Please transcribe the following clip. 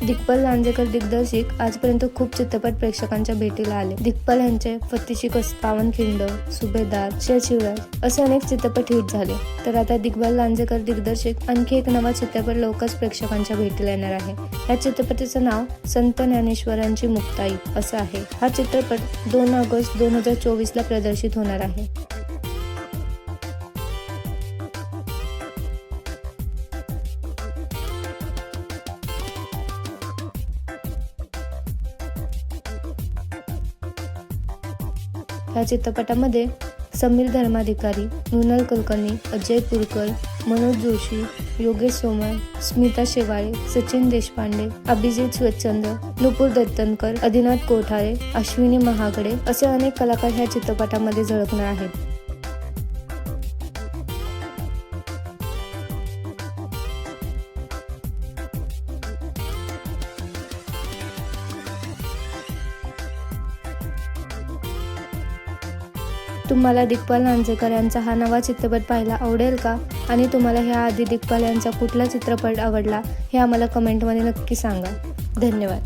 दिग्पाल लांजेकर दिग्दर्शित आजपर्यंत खूप चित्रपट प्रेक्षकांच्या भेटीला आले. दिग्पाल यांचे पत्तीची कस, पावनखिंड, सुभेदार, शिवराज असे अनेक चित्रपट हिट झाले. तर आता दिग्पाल लांजेकर दिग्दर्शित आणखी एक नवा चित्रपट लवकरच प्रेक्षकांच्या भेटीला येणार आहे. या चित्रपटाचं नाव संत ज्ञानेश्वरांची मुक्ताई असं आहे. हा चित्रपट 2 ऑगस्ट 2024 ला प्रदर्शित होणार आहे. या चित्रपटामध्ये समीर धर्माधिकारी, मृणाल कुलकर्णी, अजय पुरकर, मनोज जोशी, योगेश सोमय, स्मिता शेवाळे, सचिन देशपांडे, अभिजित स्वच्छंद, नुपूर दत्तनकर, आदिनाथ कोठारे, अश्विनी महागडे असे अनेक कलाकार ह्या चित्रपटामध्ये झळकणार आहेत. तुम्हाला दिग्पाल लांजेकर यांचा हा नवा चित्रपट पाहायला आवडेल का? आणि तुम्हाला ह्या आधी दिग्पाल यांचा कुठला चित्रपट आवडला हे आम्हाला कमेंटमध्ये नक्की सांगा. धन्यवाद.